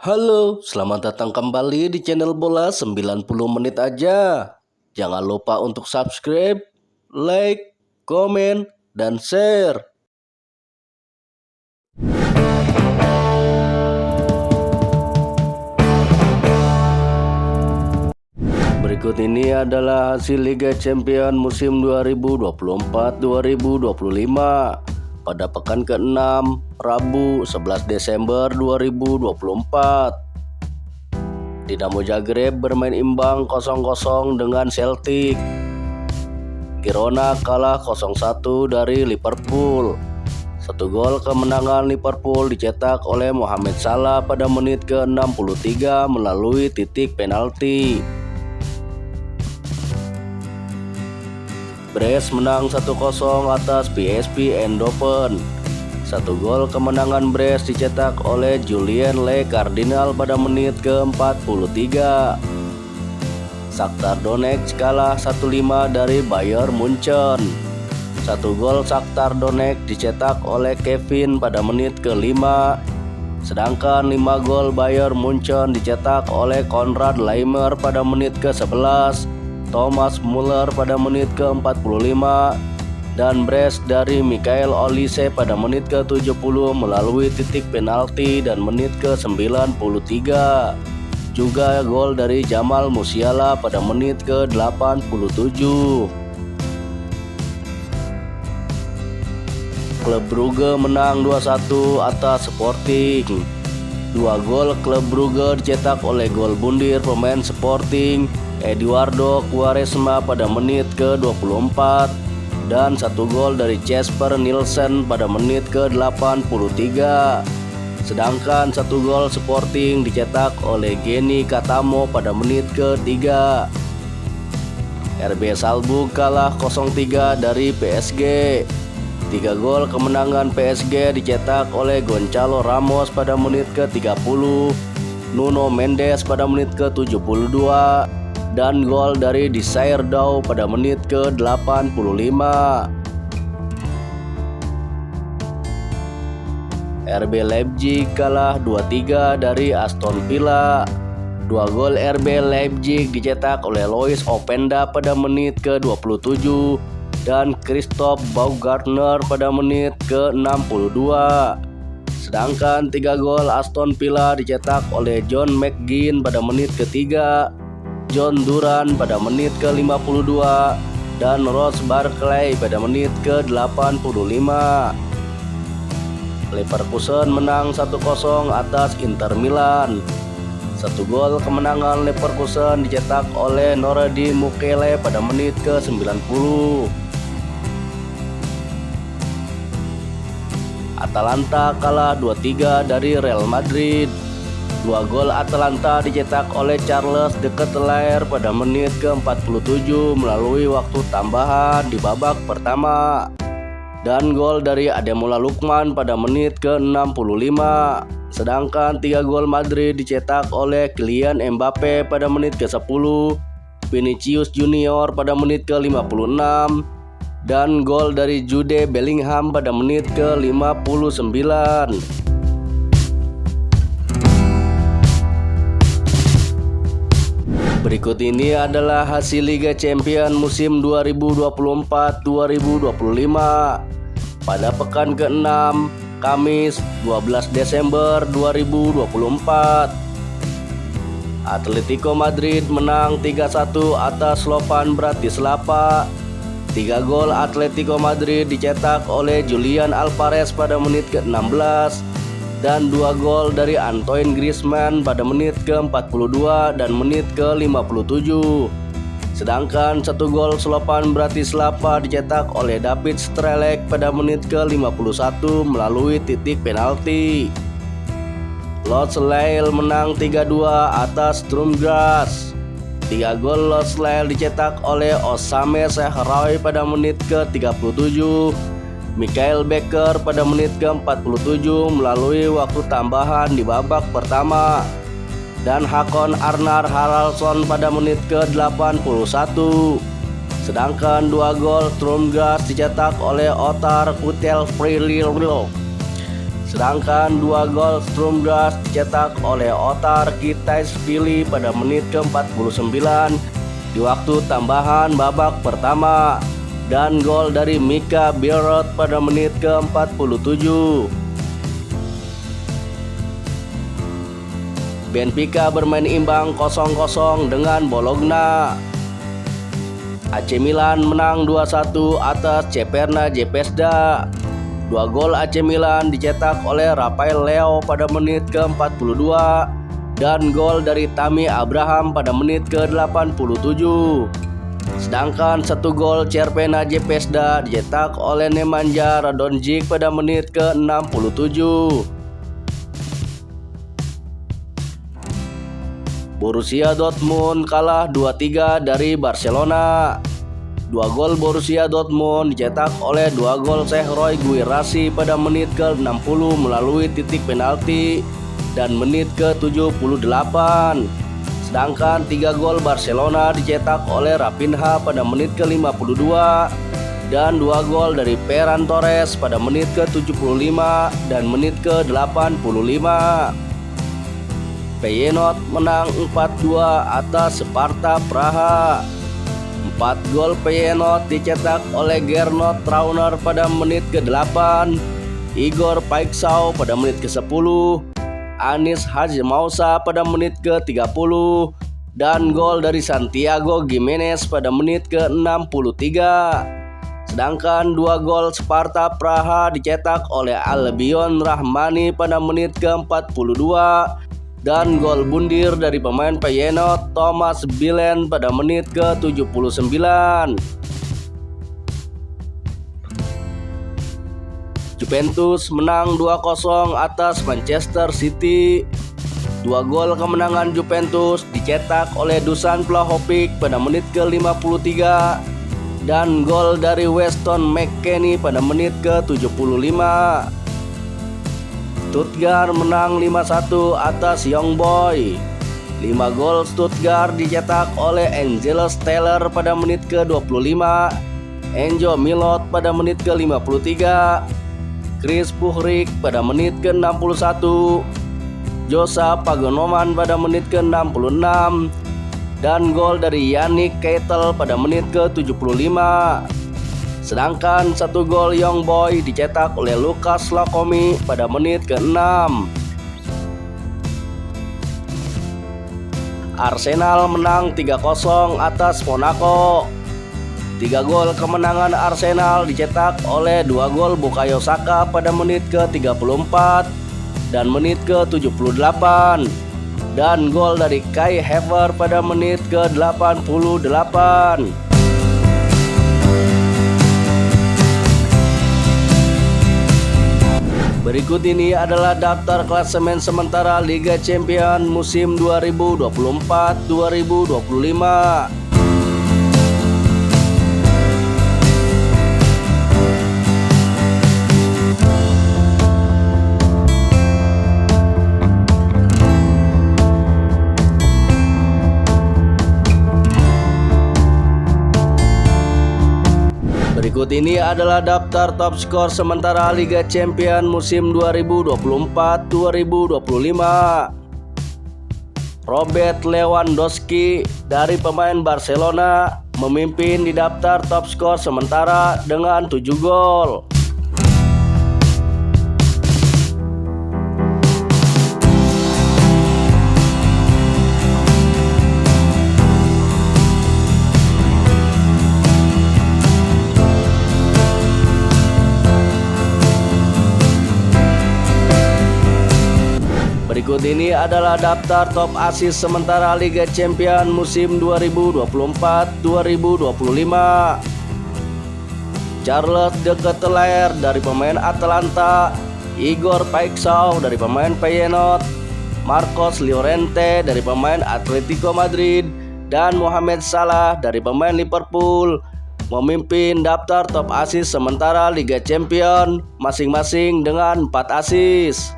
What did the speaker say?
Halo, selamat datang kembali di channel Bola 90 menit aja. Jangan lupa untuk subscribe, like, komen, dan share. Berikut ini adalah hasil Liga Champions musim 2024-2025 pada pekan ke-6, Rabu 11 Desember 2024. Dinamo Zagreb bermain imbang 0-0 dengan Celtic. Girona kalah 0-1 dari Liverpool. Satu gol kemenangan Liverpool dicetak oleh Mohamed Salah pada menit ke-63 melalui titik penalti. Brest menang 1-0 atas PSV Eindhoven. Satu gol kemenangan Brest dicetak oleh Julien Le Cardinal pada menit ke-43. Shakhtar Donetsk kalah 1-5 dari Bayern Munchen. Satu gol Shakhtar Donetsk dicetak oleh Kevin pada menit ke-5. Sedangkan 5 gol Bayern Munchen dicetak oleh Konrad Laimer pada menit ke-11, Thomas Muller pada menit ke-45, dan Brest dari Michael Olise pada menit ke-70 melalui titik penalti dan menit ke-93. Juga gol dari Jamal Musiala pada menit ke-87. Klub Brugge menang 2-1 atas Sporting. Dua gol Klub Brugge dicetak oleh gol bundir pemain Sporting Eduardo Quaresma pada menit ke-24 dan satu gol dari Jesper Nielsen pada menit ke-83. Sedangkan satu gol Sporting dicetak oleh Geni Katamo pada menit ke-3. RB Salzburg kalah 0-3 dari PSG. 3 gol kemenangan PSG dicetak oleh Gonçalo Ramos pada menit ke-30, Nuno Mendes pada menit ke-72, dan gol dari Desire Dow pada menit ke-85. RB Leipzig kalah 2-3 dari Aston Villa. 2 gol RB Leipzig dicetak oleh Lois Openda pada menit ke-27 dan Christoph Baumgartner pada menit ke-62. Sedangkan 3 gol Aston Villa dicetak oleh John McGinn pada menit ke-3, John Duran pada menit ke-52, dan Ross Barkley pada menit ke-85. Leverkusen menang 1-0 atas Inter Milan. Satu gol kemenangan Leverkusen dicetak oleh Nordi Mukiele pada menit ke-90. Atalanta kalah 2-3 dari Real Madrid. 2 gol Atalanta dicetak oleh Charles de Ketelaere pada menit ke-47 melalui waktu tambahan di babak pertama. Dan gol dari Ademola Lookman pada menit ke-65. Sedangkan 3 gol Madrid dicetak oleh Kylian Mbappe pada menit ke-10, Vinicius Junior pada menit ke-56, dan gol dari Jude Bellingham pada menit ke-59. Berikut ini adalah hasil Liga Champions musim 2024-2025 pada pekan ke-6, Kamis 12 Desember 2024. Atletico Madrid menang 3-1 atas Slovan Bratislava. 3 gol Atletico Madrid dicetak oleh Julian Alvarez pada menit ke-16 dan 2 gol dari Antoine Griezmann pada menit ke-42 dan menit ke-57. Sedangkan 1 gol Slovan Bratislava dicetak oleh David Strelec pada menit ke-51 melalui titik penalti. Looselael menang 3-2 atas Sturm Graz. 3 gol Looselael dicetak oleh Osame Sehraoui pada menit ke-37, Michael Becker pada menit ke-47 melalui waktu tambahan di babak pertama, dan Hakon Arnar Haraldsson pada menit ke-81. Sedangkan 2 gol Sturm Graz dicetak oleh Ottar Kutelfrilo. Sedangkan 2 gol Strumgras dicetak oleh Otar Kitaishvili pada menit ke-49 di waktu tambahan babak pertama, dan gol dari Mika Bierut pada menit ke-47. Benfica bermain imbang 0-0 dengan Bologna. AC Milan menang 2-1 atas Crvena Zvezda. 2 gol AC Milan dicetak oleh Rafael Leao pada menit ke-42 dan gol dari Tammy Abraham pada menit ke-87. Sedangkan 1 gol Crvena Zvezda dicetak oleh Nemanja Radonjic pada menit ke-67. Borussia Dortmund kalah 2-3 dari Barcelona. 2 gol Borussia Dortmund dicetak oleh 2 gol Serhou Guirassy pada menit ke-60 melalui titik penalti dan menit ke-78. Sedangkan 3 gol Barcelona dicetak oleh Raphinha pada menit ke-52 dan 2 gol dari Ferran Torres pada menit ke-75 dan menit ke-85. Feyenoord menang 4-2 atas Sparta Praha. 4 gol Feyenoord dicetak oleh Gernot Trauner pada menit ke-8, Igor Paixão pada menit ke-10, Anis Hadjimausa pada menit ke-30, dan gol dari Santiago Gimenez pada menit ke-63. Sedangkan 2 gol Sparta Praha dicetak oleh Albion Rahmani pada menit ke-42 dan gol bundir dari pemain Feyenoord Thomas Bielen pada menit ke-79. Juventus menang 2-0 atas Manchester City. 2 gol kemenangan Juventus dicetak oleh Dusan Vlahovic pada menit ke-53 dan gol dari Weston McKennie pada menit ke-75. Stuttgart menang 5-1 atas Young Boys. 5 gol Stuttgart dicetak oleh Angelus Taylor pada menit ke-25, Enzo Milot pada menit ke-53, Chris Puhrik pada menit ke-61, Josa Pagonoman pada menit ke-66, dan gol dari Yannick Keitel pada menit ke-75. Sedangkan 1 gol Young Boys dicetak oleh Lukas Lakomi pada menit ke-6. Arsenal menang 3-0 atas Monaco. 3 gol kemenangan Arsenal dicetak oleh 2 gol Bukayo Saka pada menit ke-34 dan menit ke-78, dan gol dari Kai Havertz pada menit ke-88. Berikut ini adalah daftar klasemen sementara Liga Champions musim 2024-2025. Berikut ini adalah daftar top skor sementara Liga Champions musim 2024-2025. Robert Lewandowski dari pemain Barcelona memimpin di daftar top skor sementara dengan 7 gol. Berikut ini adalah daftar top assist sementara Liga Champions musim 2024-2025. Charles de Ketelaere dari pemain Atalanta, Igor Paixão dari pemain Feyenoord, Marcos Llorente dari pemain Atletico Madrid, dan Mohamed Salah dari pemain Liverpool memimpin daftar top assist sementara Liga Champions masing-masing dengan 4 assist.